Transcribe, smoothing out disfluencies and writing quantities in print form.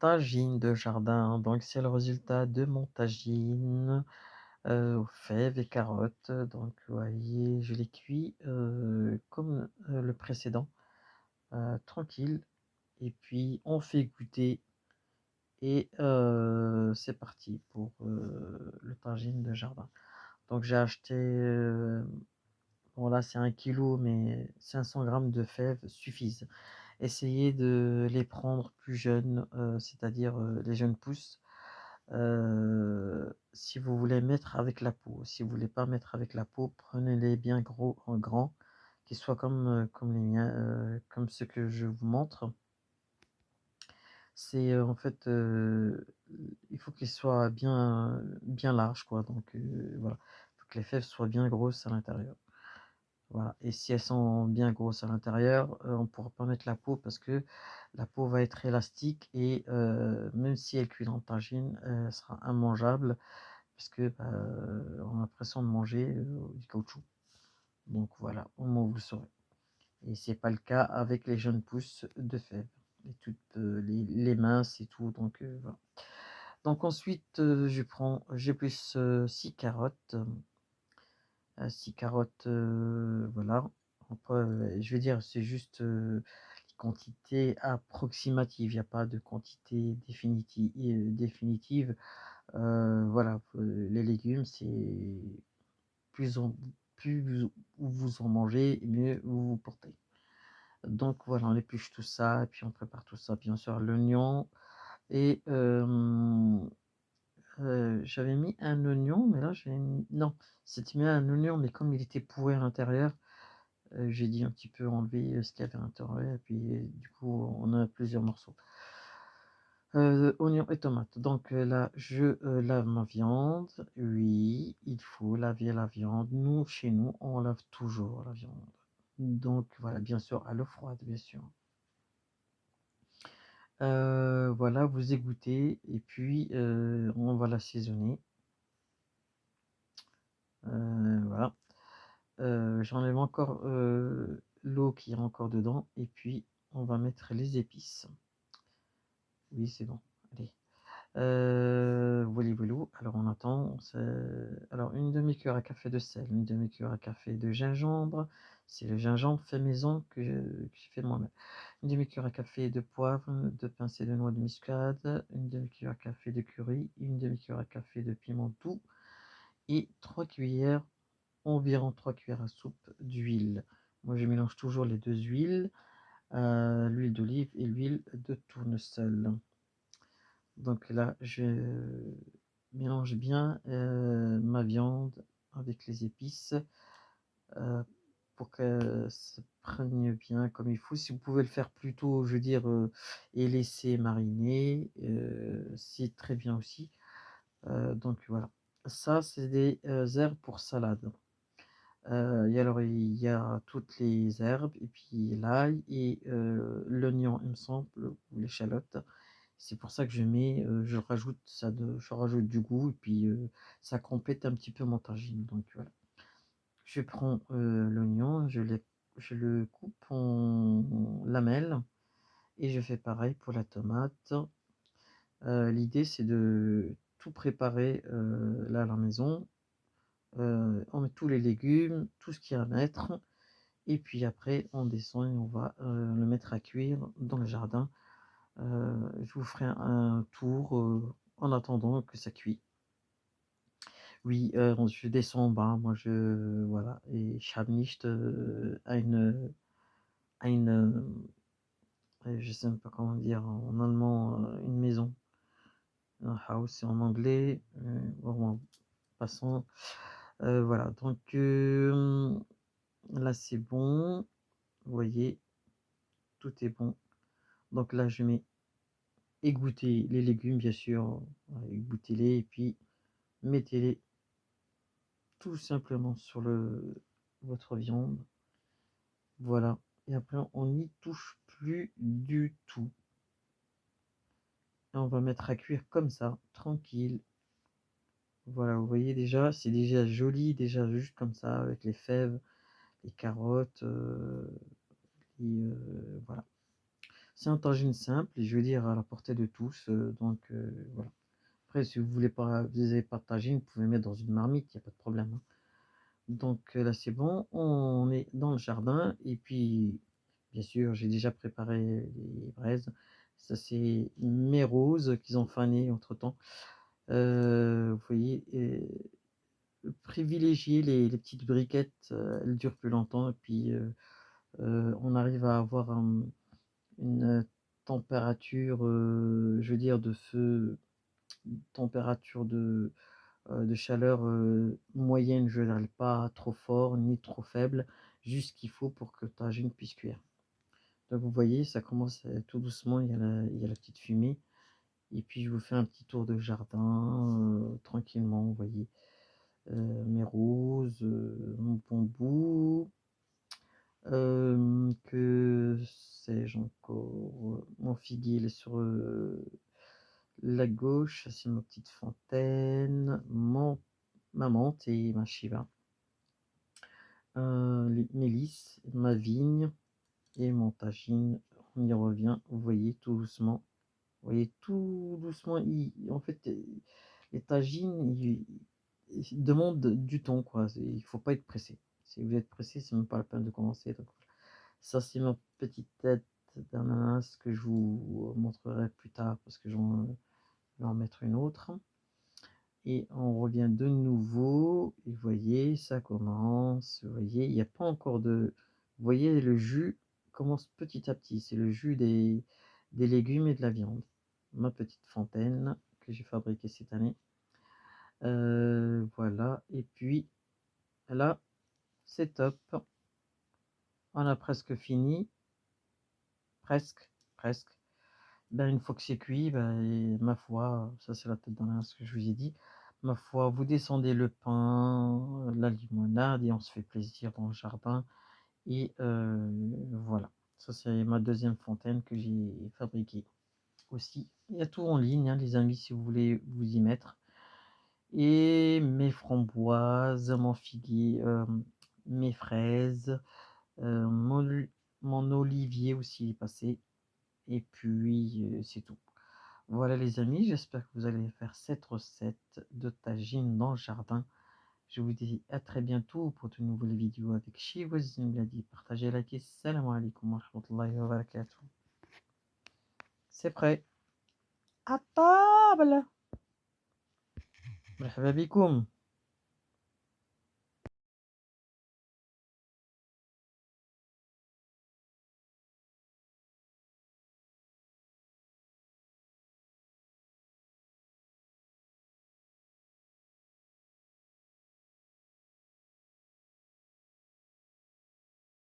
tagine de jardin. Donc, c'est le résultat de mon tagine aux fèves et carottes. Donc, vous voyez, je l'ai cuit comme le précédent, tranquille. Et puis, on fait goûter. Et c'est parti pour le tagine de jardin. Donc, j'ai acheté, bon là, c'est 1 kilo, mais 500 grammes de fèves suffisent. Essayez de les prendre plus jeunes, c'est-à-dire les jeunes pousses, si vous voulez mettre avec la peau. Si vous voulez pas mettre avec la peau, prenez-les bien gros en grand, qu'ils soient comme les miens, comme ceux que je vous montre. C'est en fait, il faut qu'ils soient bien larges, quoi. Donc voilà, il faut que les fèves soient bien grosses à l'intérieur. Voilà, et si elles sont bien grosses à l'intérieur, on ne pourra pas mettre la peau parce que la peau va être élastique et même si elle cuit dans le tagine, elle sera immangeable parce que, bah, on a l'impression de manger, du caoutchouc. Donc voilà, au moins vous le saurez, et c'est pas le cas avec les jeunes pousses de fèves et toutes, les minces et tout, donc voilà. Donc ensuite, j'épluche 6 carottes. 6 carottes, voilà. Après, je vais dire, c'est juste, les quantités approximatives. Il y a pas de quantité définitive. Voilà, les légumes, c'est plus on plus vous en mangez, mieux vous vous portez. Donc voilà, on épluche tout ça et puis on prépare tout ça, bien sûr, l'oignon et j'avais mis un oignon, mais là, j'ai mis non, c'était mis un oignon, mais comme il était pourri à l'intérieur, j'ai dit un petit peu enlever, ce qu'il y avait à l'intérieur et puis du coup, on a plusieurs morceaux. Oignons et tomates. Donc là, je lave ma viande. Oui, il faut laver la viande. Nous, chez nous, on lave toujours la viande. Donc voilà, bien sûr, à l'eau froide, bien sûr. Voilà, vous égouttez et puis on va l'assaisonner. Voilà. J'enlève encore l'eau qui est encore dedans et puis on va mettre les épices. Oui, c'est bon. Allez. Voilà. Alors on attend. Alors une demi-cuillère à café de sel, une demi-cuillère à café de gingembre. C'est le gingembre fait maison que j'ai fait moi-même. Une demi-cuillère à café de poivre, deux pincées de noix de muscade, une demi-cuillère à café de curry, une demi-cuillère à café de piment doux et 3 cuillères, environ 3 cuillères à soupe d'huile. Moi je mélange toujours les deux huiles, l'huile d'olive et l'huile de tournesol. Donc là, je mélange bien ma viande avec les épices pour que ça prenne bien comme il faut. Si vous pouvez le faire plus tôt, je veux dire, et laisser mariner, c'est très bien aussi. Donc voilà. Ça, c'est des herbes pour salade. Il y a toutes les herbes, et puis l'ail et l'oignon, il me semble, ou l'échalote. C'est pour ça que je rajoute du goût, et puis ça complète un petit peu mon tagine. Donc voilà. Je prends l'oignon, je le coupe en lamelles, et je fais pareil pour la tomate. L'idée, c'est de tout préparer là à la maison. On met tous les légumes, tout ce qu'il y a à mettre. Et puis après, on descend et on va le mettre à cuire dans le jardin. Je vous ferai un tour en attendant que ça cuit. Oui, je descends en bas, moi voilà, et ich habe nicht je sais même pas comment dire en allemand, une maison. Un house, c'est en anglais. Bon, passons. Voilà, donc là c'est bon, vous voyez, tout est bon. Donc là, je mets égoutter les légumes, bien sûr, égouttez-les et puis mettez-les tout simplement sur votre viande. Voilà. Et après, on n'y touche plus du tout. Et on va mettre à cuire comme ça, tranquille. Voilà, vous voyez déjà, c'est déjà joli, déjà juste comme ça, avec les fèves, les carottes, et voilà. C'est un tagine simple et je veux dire à la portée de tous, donc voilà. Après si vous avez pas de tagine, vous pouvez mettre dans une marmite, il y a pas de problème, hein. Donc là c'est bon, on est dans le jardin et puis bien sûr j'ai déjà préparé les braises. Ça c'est mes roses qu'ils ont fanées entre-temps. Vous voyez? Et privilégier les petites briquettes, elles durent plus longtemps et puis, on arrive à avoir, une température, je veux dire de feu, température de chaleur, moyenne, je veux dire pas trop fort ni trop faible, juste ce qu'il faut pour que ta tagine puisse cuire. Donc vous voyez, ça commence, tout doucement, il y a la petite fumée et puis je vous fais un petit tour de jardin, tranquillement, vous voyez? Mes roses, mon bambou, que sais-je encore? Mon figuier, il est sur, la gauche, c'est ma petite fontaine, ma menthe et ma shiva. Les mes lys, ma vigne et mon tagine, on y revient, vous voyez tout doucement. Vous voyez tout doucement, en fait, les tagines, ils demandent du temps, quoi. Il faut pas être pressé. Si vous êtes pressé, c'est même pas la peine de commencer. Donc, ça, c'est ma petite tête d'ananas que je vous montrerai plus tard parce que je vais en mettre une autre. Et on revient de nouveau. Et vous voyez, ça commence. Vous voyez, il n'y a pas encore de. Vous voyez, le jus commence petit à petit. C'est le jus des légumes et de la viande. Ma petite fontaine que j'ai fabriquée cette année. Voilà. Et puis là, c'est top. On a presque fini. Presque. Presque. Ben, une fois que c'est cuit, ben, et ma foi, ça c'est la tête dans ce que je vous ai dit. Ma foi, vous descendez le pain, la limonade et on se fait plaisir dans le jardin. Et voilà. Ça c'est ma deuxième fontaine que j'ai fabriquée aussi. Il y a tout en ligne, hein, les amis, si vous voulez vous y mettre. Et mes framboises, mon figuier, mes fraises, mon olivier aussi est passé. Et puis c'est tout. Voilà les amis, j'espère que vous allez faire cette recette de tagine dans le jardin. Je vous dis à très bientôt pour de nouvelles vidéos avec Shivouzine Bladi. Partagez, likez, salam alaikum wa rahmatullahi wa barakatuh. C'est prêt. À table. مرحبا بكم.